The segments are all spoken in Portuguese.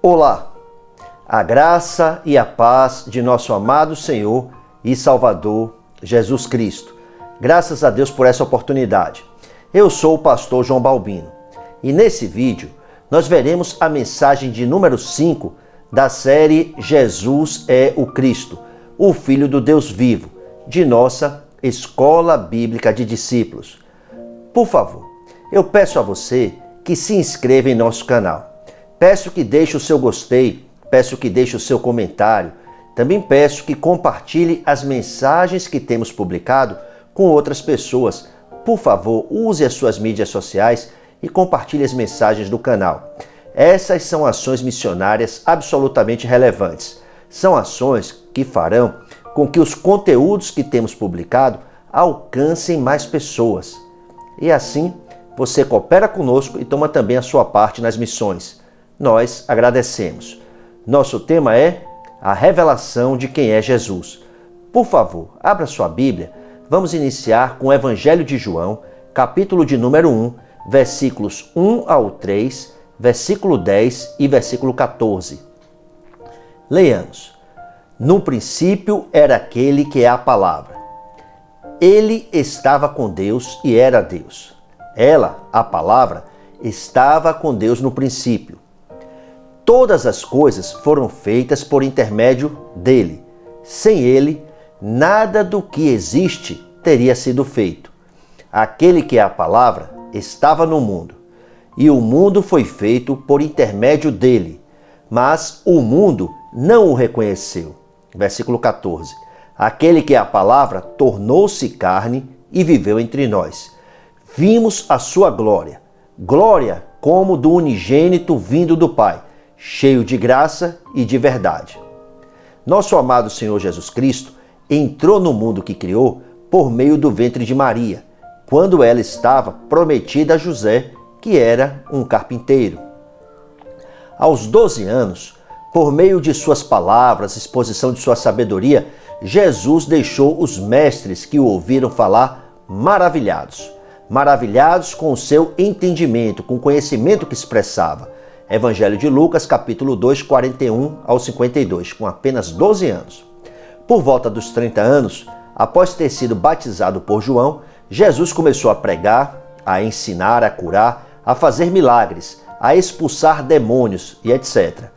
Olá, a graça e a paz de nosso amado Senhor e Salvador Jesus Cristo. Graças a Deus por essa oportunidade. Eu sou o pastor João Balbino e nesse vídeo nós veremos a mensagem de número 5 da série Jesus é o Cristo, o Filho do Deus Vivo, de nossa Escola Bíblica de Discípulos. Por favor, eu peço a você que se inscreva em nosso canal. Peço que deixe o seu gostei, peço que deixe o seu comentário. Também peço que compartilhe as mensagens que temos publicado com outras pessoas. Por favor, use as suas mídias sociais e compartilhe as mensagens do canal. Essas são ações missionárias absolutamente relevantes. São ações que farão com que os conteúdos que temos publicado alcancem mais pessoas. E assim, você coopera conosco e toma também a sua parte nas missões. Nós agradecemos. Nosso tema é a revelação de quem é Jesus. Por favor, abra sua Bíblia. Vamos iniciar com o Evangelho de João, capítulo de número 1, versículos 1 ao 3, versículo 10 e versículo 14. Leiamos. No princípio era aquele que é a palavra. Ele estava com Deus e era Deus. Ela, a palavra, estava com Deus no princípio. Todas as coisas foram feitas por intermédio dele. Sem ele, nada do que existe teria sido feito. Aquele que é a palavra estava no mundo, e o mundo foi feito por intermédio dele, mas o mundo não o reconheceu. Versículo 14. Aquele que é a palavra tornou-se carne e viveu entre nós. Vimos a sua glória, glória como do unigênito vindo do Pai, cheio de graça e de verdade. Nosso amado Senhor Jesus Cristo entrou no mundo que criou por meio do ventre de Maria, quando ela estava prometida a José, que era um carpinteiro. Aos 12 anos, por meio de suas palavras, exposição de sua sabedoria, Jesus deixou os mestres que o ouviram falar maravilhados com o seu entendimento, com o conhecimento que expressava. Evangelho de Lucas, capítulo 2, 41 ao 52, com apenas 12 anos. Por volta dos 30 anos, após ter sido batizado por João, Jesus começou a pregar, a ensinar, a curar, a fazer milagres, a expulsar demônios e etc.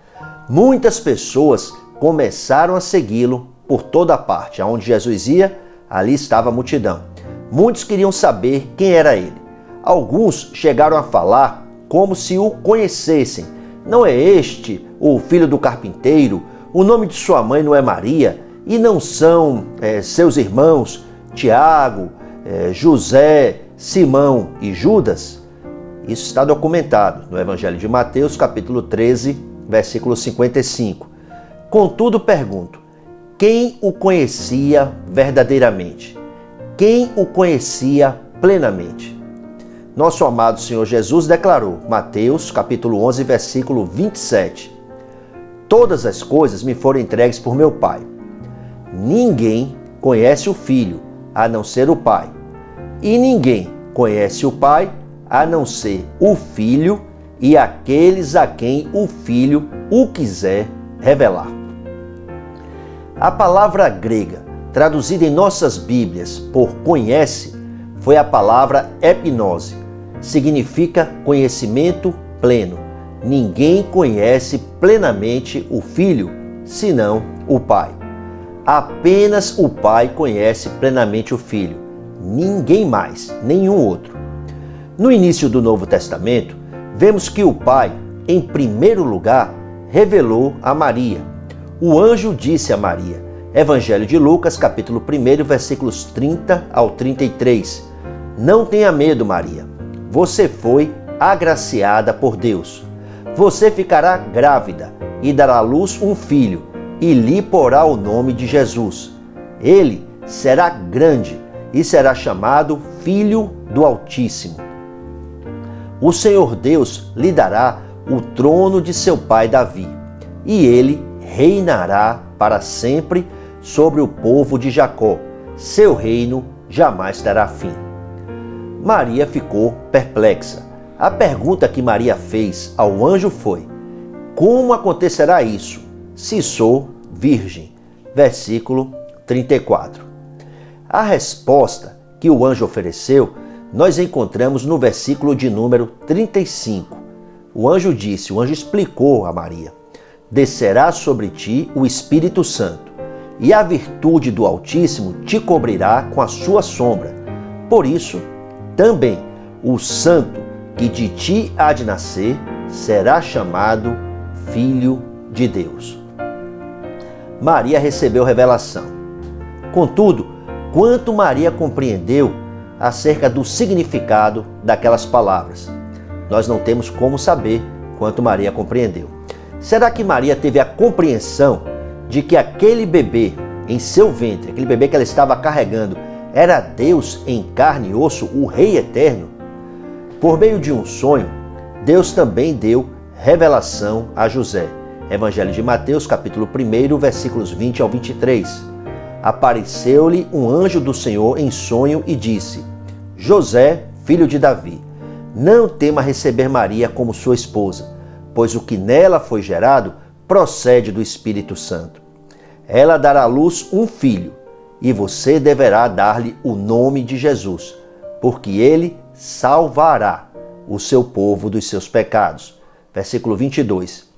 Muitas pessoas começaram a segui-lo por toda parte. Aonde Jesus ia, ali estava a multidão. Muitos queriam saber quem era ele. Alguns chegaram a falar como se o conhecessem. Não é este o filho do carpinteiro? O nome de sua mãe não é Maria? E não são seus irmãos Tiago, José, Simão e Judas? Isso está documentado no Evangelho de Mateus, capítulo 13, versículo 55. Contudo, pergunto, quem o conhecia verdadeiramente? Quem o conhecia plenamente? Nosso amado Senhor Jesus declarou, Mateus, capítulo 11, versículo 27. Todas as coisas me foram entregues por meu Pai. Ninguém conhece o Filho, a não ser o Pai. E ninguém conhece o Pai, a não ser o Filho e aqueles a quem o Filho o quiser revelar. A palavra grega, traduzida em nossas Bíblias por conhece, foi a palavra epinose. Significa conhecimento pleno. Ninguém conhece plenamente o Filho, senão o Pai. Apenas o Pai conhece plenamente o Filho. Ninguém mais, nenhum outro. No início do Novo Testamento, vemos que o Pai, em primeiro lugar, revelou a Maria. O anjo disse a Maria, Evangelho de Lucas, capítulo 1, versículos 30 ao 33. Não tenha medo, Maria. Você foi agraciada por Deus. Você ficará grávida e dará à luz um filho e lhe porá o nome de Jesus. Ele será grande e será chamado Filho do Altíssimo. O Senhor Deus lhe dará o trono de seu pai Davi, e ele reinará para sempre sobre o povo de Jacó. Seu reino jamais terá fim. Maria ficou perplexa. A pergunta que Maria fez ao anjo foi: como acontecerá isso, se sou virgem? Versículo 34. A resposta que o anjo ofereceu, nós encontramos no versículo de número 35. O anjo explicou a Maria: descerá sobre ti o Espírito Santo, e a virtude do Altíssimo te cobrirá com a sua sombra. Por isso, também o santo que de ti há de nascer será chamado Filho de Deus. Maria recebeu revelação. Contudo, quanto Maria compreendeu acerca do significado daquelas palavras? Nós não temos como saber quanto Maria compreendeu. Será que Maria teve a compreensão de que aquele bebê em seu ventre, aquele bebê que ela estava carregando, era Deus em carne e osso, o Rei Eterno? Por meio de um sonho, Deus também deu revelação a José. Evangelho de Mateus, capítulo 1, versículos 20 ao 23. Apareceu-lhe um anjo do Senhor em sonho e disse: José, filho de Davi, não tema receber Maria como sua esposa, pois o que nela foi gerado procede do Espírito Santo. Ela dará à luz um filho, e você deverá dar-lhe o nome de Jesus, porque ele salvará o seu povo dos seus pecados. Versículo 22.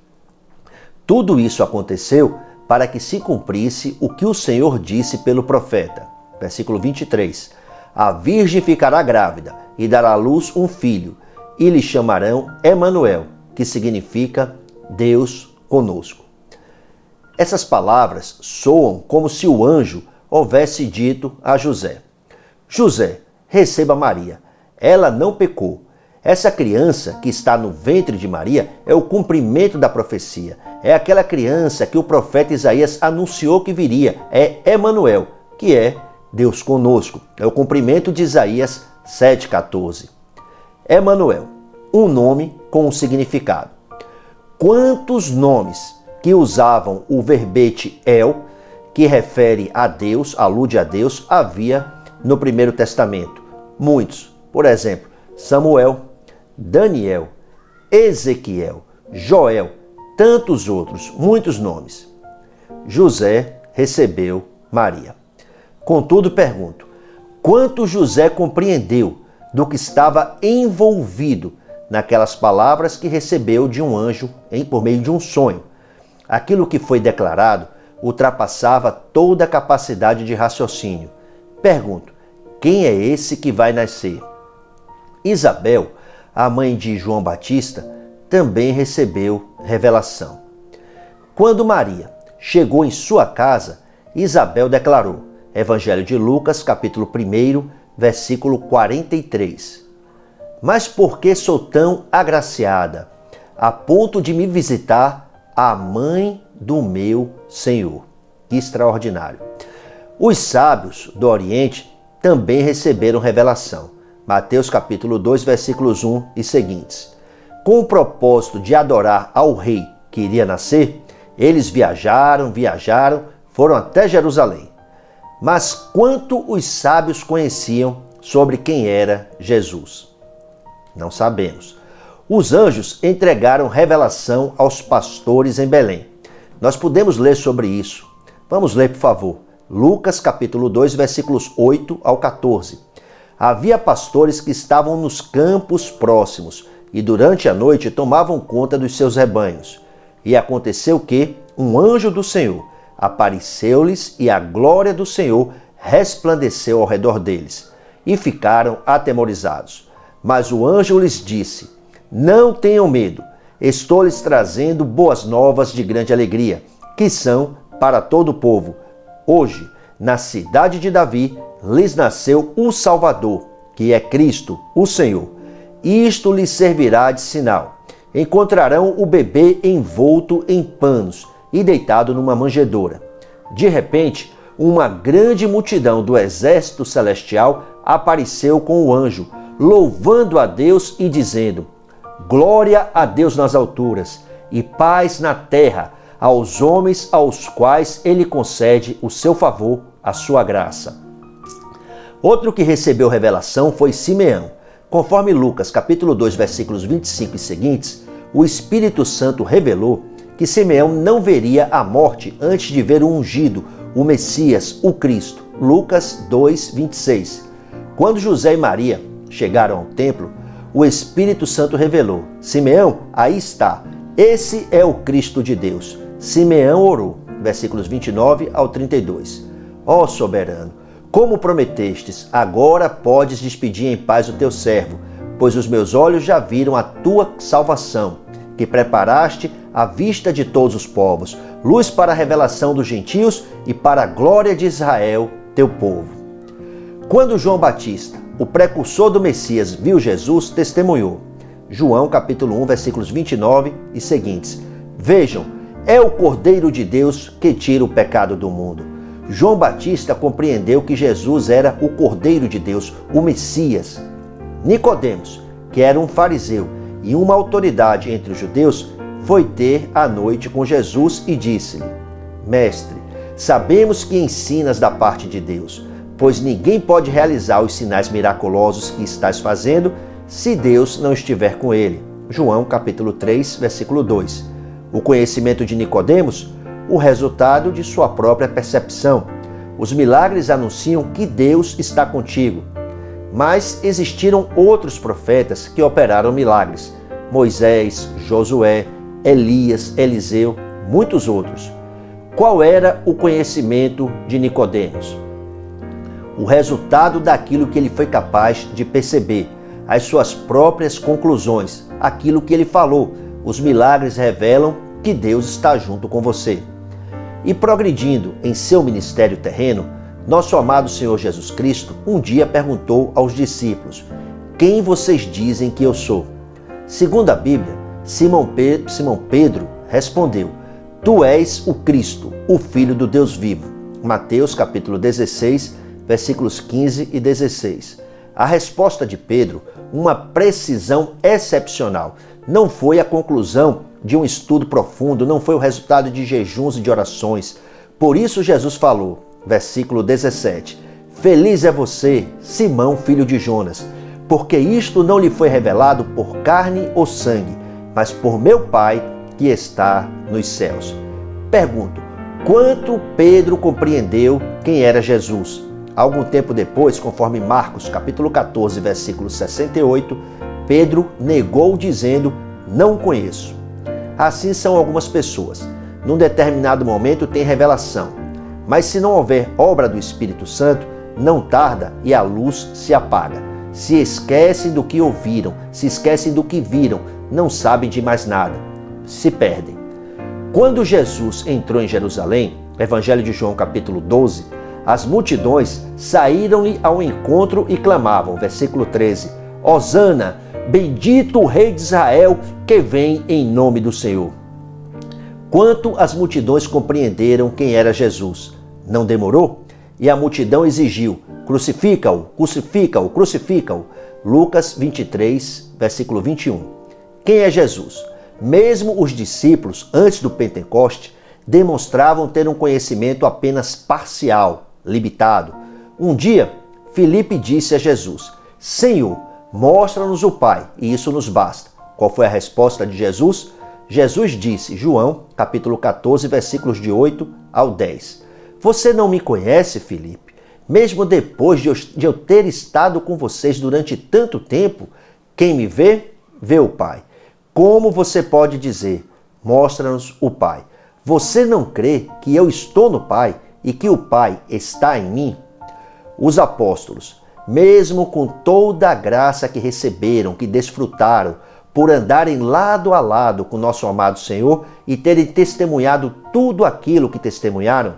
Tudo isso aconteceu para que se cumprisse o que o Senhor disse pelo profeta. Versículo 23. A virgem ficará grávida e dará à luz um filho, e lhe chamarão Emanuel, que significa Deus conosco. Essas palavras soam como se o anjo houvesse dito a José: José, receba Maria. Ela não pecou. Essa criança que está no ventre de Maria é o cumprimento da profecia. É aquela criança que o profeta Isaías anunciou que viria. É Emanuel, que é Deus conosco. É o cumprimento de Isaías 7,14. Emanuel, um nome com um significado. Quantos nomes que usavam o verbete El, que refere a Deus, alude a Deus, havia no Primeiro Testamento? Muitos. Por exemplo, Samuel, Daniel, Ezequiel, Joel, tantos outros, muitos nomes. José recebeu Maria. Contudo, pergunto, quanto José compreendeu do que estava envolvido naquelas palavras que recebeu de um anjo por meio de um sonho? Aquilo que foi declarado ultrapassava toda a capacidade de raciocínio. Pergunto, quem é esse que vai nascer? Isabel, a mãe de João Batista, também recebeu revelação. Quando Maria chegou em sua casa, Isabel declarou, Evangelho de Lucas, capítulo 1, versículo 43. Mas por que sou tão agraciada, a ponto de me visitar a mãe do meu Senhor? Que extraordinário! Os sábios do Oriente também receberam revelação. Mateus capítulo 2, versículos 1 e seguintes. Com o propósito de adorar ao rei que iria nascer, eles viajaram, foram até Jerusalém. Mas quanto os sábios conheciam sobre quem era Jesus? Não sabemos. Os anjos entregaram revelação aos pastores em Belém. Nós podemos ler sobre isso. Vamos ler, por favor. Lucas capítulo 2, versículos 8 ao 14. Havia pastores que estavam nos campos próximos e durante a noite tomavam conta dos seus rebanhos. E aconteceu que um anjo do Senhor apareceu-lhes e a glória do Senhor resplandeceu ao redor deles e ficaram atemorizados. Mas o anjo lhes disse: não tenham medo, estou lhes trazendo boas novas de grande alegria, que são para todo o povo. Hoje, na cidade de Davi, lhes nasceu o Salvador, que é Cristo, o Senhor. Isto lhes servirá de sinal. Encontrarão o bebê envolto em panos e deitado numa manjedoura. De repente, uma grande multidão do exército celestial apareceu com o anjo, louvando a Deus e dizendo: glória a Deus nas alturas e paz na terra aos homens aos quais ele concede o seu favor, a sua graça. Outro que recebeu revelação foi Simeão. Conforme Lucas capítulo 2, versículos 25 e seguintes, o Espírito Santo revelou que Simeão não veria a morte antes de ver o ungido, o Messias, o Cristo. Lucas 2, 26. Quando José e Maria chegaram ao templo, o Espírito Santo revelou: Simeão, aí está, esse é o Cristo de Deus. Simeão orou, versículos 29 ao 32. Ó soberano, como prometestes, agora podes despedir em paz o teu servo, pois os meus olhos já viram a tua salvação, que preparaste à vista de todos os povos, luz para a revelação dos gentios e para a glória de Israel, teu povo. Quando João Batista, o precursor do Messias, viu Jesus, testemunhou. João capítulo 1, versículos 29 e seguintes. Vejam, é o Cordeiro de Deus que tira o pecado do mundo. João Batista compreendeu que Jesus era o Cordeiro de Deus, o Messias. Nicodemos, que era um fariseu e uma autoridade entre os judeus, foi ter a noite com Jesus e disse-lhe: Mestre, sabemos que ensinas da parte de Deus, pois ninguém pode realizar os sinais miraculosos que estás fazendo se Deus não estiver com ele. João capítulo 3, versículo 2. O conhecimento de Nicodemos, o resultado de sua própria percepção. Os milagres anunciam que Deus está contigo. Mas existiram outros profetas que operaram milagres: Moisés, Josué, Elias, Eliseu, muitos outros. Qual era o conhecimento de Nicodemos? O resultado daquilo que ele foi capaz de perceber, as suas próprias conclusões, aquilo que ele falou. Os milagres revelam que Deus está junto com você. E progredindo em seu ministério terreno, nosso amado Senhor Jesus Cristo um dia perguntou aos discípulos: quem vocês dizem que eu sou? Segundo a Bíblia, Simão Pedro respondeu: tu és o Cristo, o Filho do Deus vivo. Mateus capítulo 16, versículos 15 e 16. A resposta de Pedro, uma precisão excepcional, não foi a conclusão de um estudo profundo, não foi o resultado de jejuns e de orações. Por isso Jesus falou, versículo 17: feliz é você, Simão, filho de Jonas, porque isto não lhe foi revelado por carne ou sangue, mas por meu Pai que está nos céus. Pergunto, quanto Pedro compreendeu quem era Jesus? Algum tempo depois, conforme Marcos capítulo 14, versículo 68, Pedro negou dizendo: não o conheço. Assim são algumas pessoas. Num determinado momento tem revelação, mas se não houver obra do Espírito Santo, não tarda e a luz se apaga. Se esquecem do que ouviram, se esquecem do que viram, não sabem de mais nada, se perdem. Quando Jesus entrou em Jerusalém, Evangelho de João capítulo 12, as multidões saíram-lhe ao encontro e clamavam, versículo 13, Hosana, bendito o Rei de Israel que vem em nome do Senhor. Quanto as multidões compreenderam quem era Jesus, não demorou? E a multidão exigiu: crucifica-o, crucifica-o, crucifica-o. Lucas 23, versículo 21. Quem é Jesus? Mesmo os discípulos, antes do Pentecoste, demonstravam ter um conhecimento apenas parcial, limitado. Um dia, Filipe disse a Jesus: Senhor, mostra-nos o Pai, e isso nos basta. Qual foi a resposta de Jesus? Jesus disse, João, capítulo 14, versículos de 8 ao 10. Você não me conhece, Filipe? Mesmo depois de eu ter estado com vocês durante tanto tempo, quem me vê, vê o Pai. Como você pode dizer, mostra-nos o Pai? Você não crê que eu estou no Pai e que o Pai está em mim? Os apóstolos, mesmo com toda a graça que receberam, que desfrutaram, por andarem lado a lado com nosso amado Senhor e terem testemunhado tudo aquilo que testemunharam,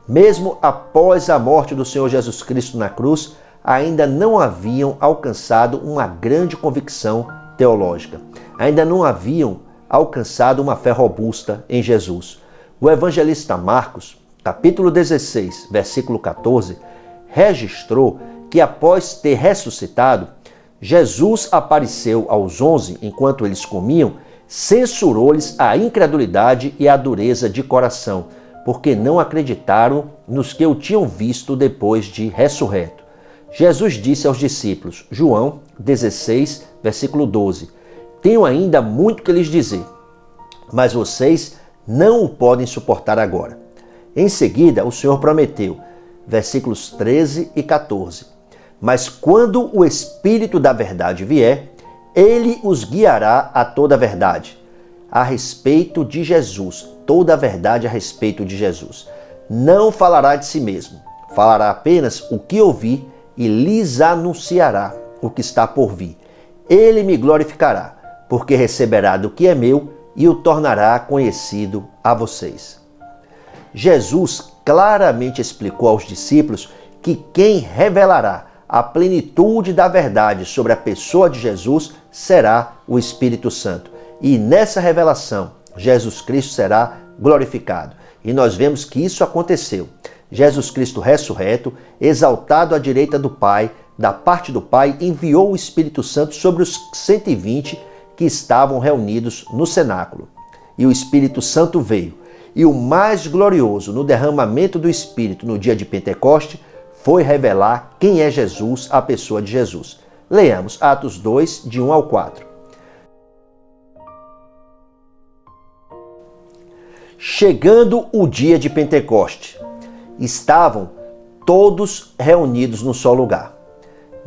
mesmo após a morte do Senhor Jesus Cristo na cruz, ainda não haviam alcançado uma grande convicção teológica. Ainda não haviam alcançado uma fé robusta em Jesus. O evangelista Marcos, capítulo 16, versículo 14, registrou que após ter ressuscitado, Jesus apareceu aos 11 enquanto eles comiam, censurou-lhes a incredulidade e a dureza de coração, porque não acreditaram nos que o tinham visto depois de ressurreto. Jesus disse aos discípulos, João 16, versículo 12, tenho ainda muito que lhes dizer, mas vocês não o podem suportar agora. Em seguida, o Senhor prometeu, versículos 13 e 14, mas quando o Espírito da verdade vier, ele os guiará a toda a verdade, a respeito de Jesus, toda a verdade a respeito de Jesus. Não falará de si mesmo, falará apenas o que ouvir e lhes anunciará o que está por vir. Ele me glorificará, porque receberá do que é meu e o tornará conhecido a vocês. Jesus claramente explicou aos discípulos que quem revelará a plenitude da verdade sobre a pessoa de Jesus será o Espírito Santo. E nessa revelação, Jesus Cristo será glorificado. E nós vemos que isso aconteceu. Jesus Cristo ressurreto, exaltado à direita do Pai, da parte do Pai, enviou o Espírito Santo sobre os 120 que estavam reunidos no cenáculo. E o Espírito Santo veio. E o mais glorioso no derramamento do Espírito no dia de Pentecoste foi revelar quem é Jesus, a pessoa de Jesus. Leamos Atos 2, de 1 ao 4. Chegando o dia de Pentecoste, estavam todos reunidos num só lugar.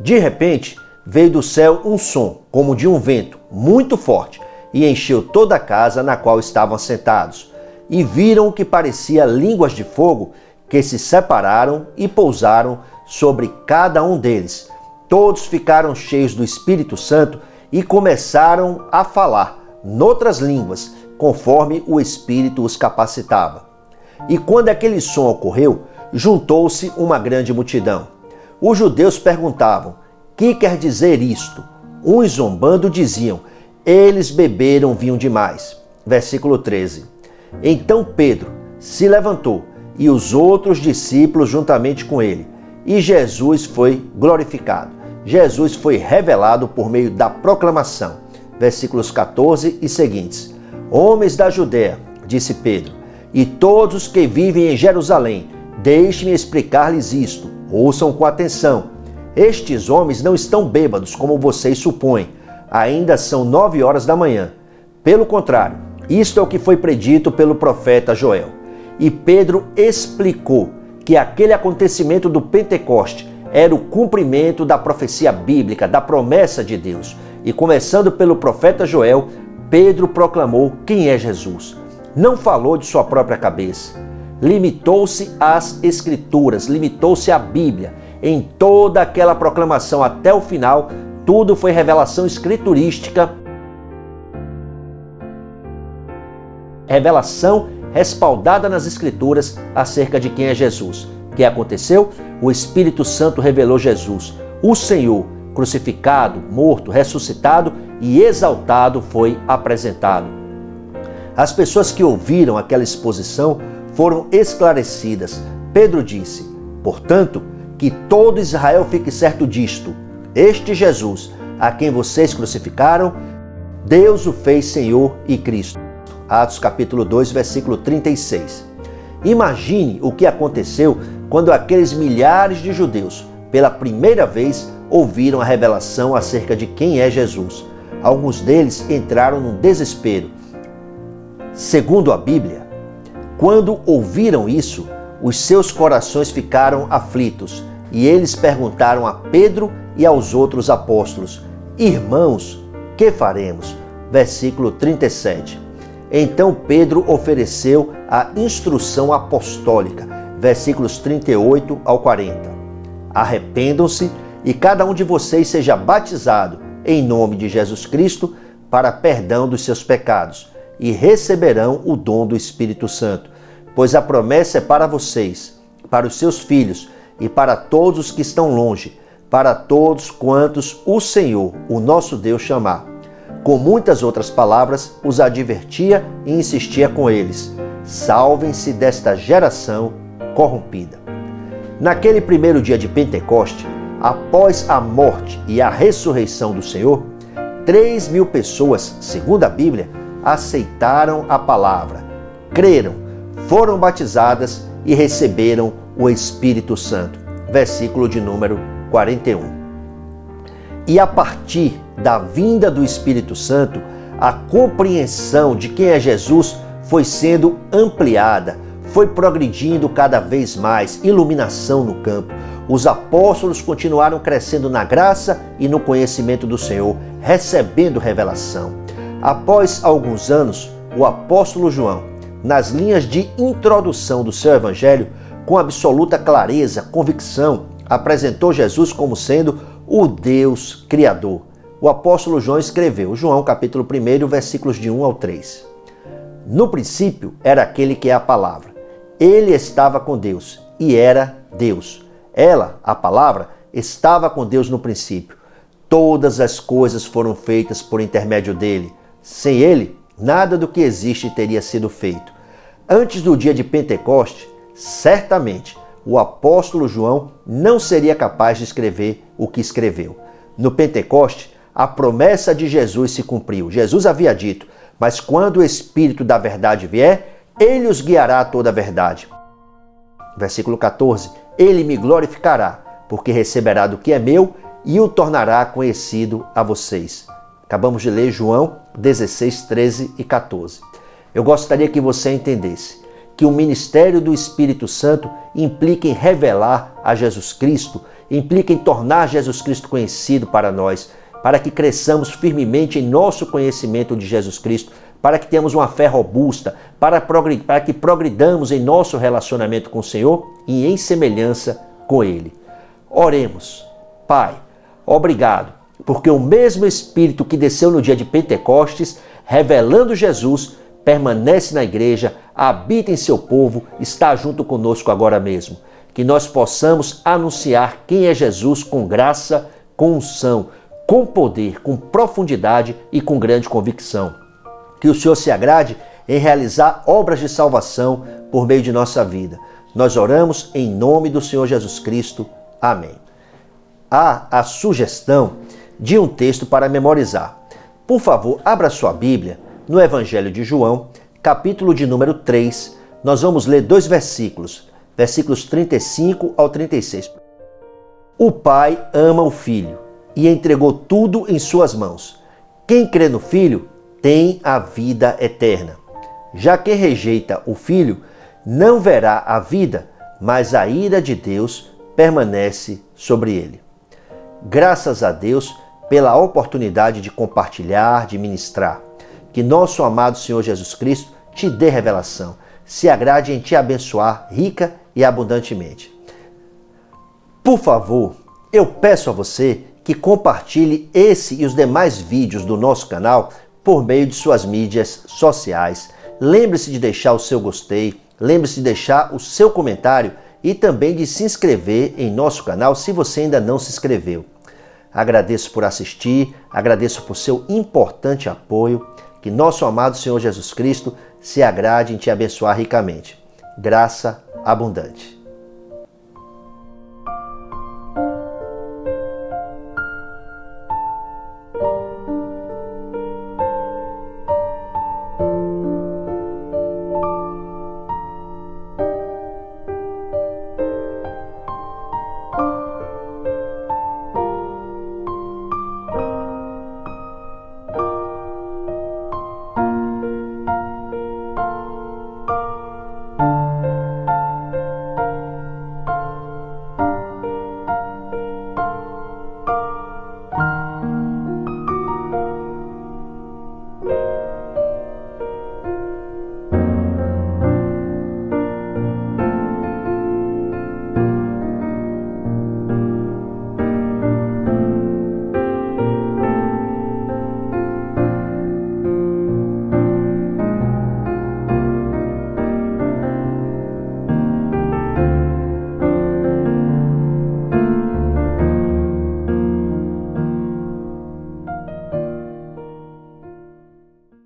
De repente, veio do céu um som, como de um vento, muito forte, e encheu toda a casa na qual estavam sentados. E viram o que parecia línguas de fogo, que se separaram e pousaram sobre cada um deles. Todos ficaram cheios do Espírito Santo e começaram a falar noutras línguas, conforme o Espírito os capacitava. E quando aquele som ocorreu, juntou-se uma grande multidão. Os judeus perguntavam, que quer dizer isto? Uns zombando diziam, eles beberam vinho demais. Versículo 13. Então Pedro se levantou e os outros discípulos juntamente com ele. E Jesus foi glorificado. Jesus foi revelado por meio da proclamação. Versículos 14 e seguintes. Homens da Judéia, disse Pedro, e todos os que vivem em Jerusalém, deixe-me explicar-lhes isto. Ouçam com atenção. Estes homens não estão bêbados, como vocês supõem. Ainda são 9 horas da manhã. Pelo contrário, isto é o que foi predito pelo profeta Joel. E Pedro explicou que aquele acontecimento do Pentecoste era o cumprimento da profecia bíblica, da promessa de Deus. E começando pelo profeta Joel, Pedro proclamou quem é Jesus. Não falou de sua própria cabeça. Limitou-se às Escrituras, limitou-se à Bíblia. Em toda aquela proclamação até o final, tudo foi revelação escriturística, revelação respaldada nas Escrituras acerca de quem é Jesus. O que aconteceu? O Espírito Santo revelou Jesus, o Senhor, crucificado, morto, ressuscitado e exaltado foi apresentado. As pessoas que ouviram aquela exposição foram esclarecidas. Pedro disse, portanto, que todo Israel fique certo disto. Este Jesus, a quem vocês crucificaram, Deus o fez Senhor e Cristo. Atos capítulo 2, versículo 36. Imagine o que aconteceu quando aqueles milhares de judeus, pela primeira vez, ouviram a revelação acerca de quem é Jesus. Alguns deles entraram num desespero. Segundo a Bíblia, quando ouviram isso, os seus corações ficaram aflitos e eles perguntaram a Pedro e aos outros apóstolos, irmãos, que faremos? Versículo 37. Então Pedro ofereceu a instrução apostólica, versículos 38 ao 40. Arrependam-se e cada um de vocês seja batizado em nome de Jesus Cristo para perdão dos seus pecados e receberão o dom do Espírito Santo, pois a promessa é para vocês, para os seus filhos e para todos os que estão longe, para todos quantos o Senhor, o nosso Deus, chamar. Com muitas outras palavras, os advertia e insistia com eles: salvem-se desta geração corrompida. Naquele primeiro dia de Pentecoste, após a morte e a ressurreição do Senhor, 3.000 pessoas, segundo a Bíblia, aceitaram a palavra, creram, foram batizadas e receberam o Espírito Santo. Versículo de número 41. E a partir da vinda do Espírito Santo, a compreensão de quem é Jesus foi sendo ampliada, foi progredindo cada vez mais, iluminação no campo. Os apóstolos continuaram crescendo na graça e no conhecimento do Senhor, recebendo revelação. Após alguns anos, o apóstolo João, nas linhas de introdução do seu evangelho, com absoluta clareza, convicção, apresentou Jesus como sendo o Deus Criador. O apóstolo João escreveu, João capítulo 1, versículos de 1 ao 3. No princípio era aquele que é a palavra. Ele estava com Deus e era Deus. Ela, a palavra, estava com Deus no princípio. Todas as coisas foram feitas por intermédio dele. Sem ele, nada do que existe teria sido feito. Antes do dia de Pentecoste, certamente, o apóstolo João não seria capaz de escrever o que escreveu. No Pentecoste, a promessa de Jesus se cumpriu. Jesus havia dito, mas quando o Espírito da verdade vier, ele os guiará a toda a verdade. Versículo 14, ele me glorificará, porque receberá do que é meu e o tornará conhecido a vocês. Acabamos de ler João 16, 13 e 14. Eu gostaria que você entendesse que o ministério do Espírito Santo implica em revelar a Jesus Cristo, implica em tornar Jesus Cristo conhecido para nós, para que cresçamos firmemente em nosso conhecimento de Jesus Cristo, para que tenhamos uma fé robusta, para que progridamos em nosso relacionamento com o Senhor e em semelhança com Ele. Oremos. Pai, obrigado, porque o mesmo Espírito que desceu no dia de Pentecostes, revelando Jesus, permanece na igreja, habita em seu povo, está junto conosco agora mesmo. Que nós possamos anunciar quem é Jesus com graça, com unção, com poder, com profundidade e com grande convicção. Que o Senhor se agrade em realizar obras de salvação por meio de nossa vida. Nós oramos em nome do Senhor Jesus Cristo. Amém. Há a sugestão de um texto para memorizar. Por favor, abra sua Bíblia no Evangelho de João, capítulo de número 3. Nós vamos ler 2 versículos, versículos 35 ao 36. O Pai ama o Filho e entregou tudo em suas mãos. Quem crê no Filho tem a vida eterna. Já quem rejeita o Filho não verá a vida, mas a ira de Deus permanece sobre ele. Graças a Deus pela oportunidade de compartilhar, de ministrar. Que nosso amado Senhor Jesus Cristo te dê revelação, se agrade em te abençoar rica e abundantemente. Por favor, eu peço a você que compartilhe esse e os demais vídeos do nosso canal por meio de suas mídias sociais. Lembre-se de deixar o seu gostei, lembre-se de deixar o seu comentário e também de se inscrever em nosso canal se você ainda não se inscreveu. Agradeço por assistir, agradeço por seu importante apoio. Que nosso amado Senhor Jesus Cristo se agrade em te abençoar ricamente. Graça abundante.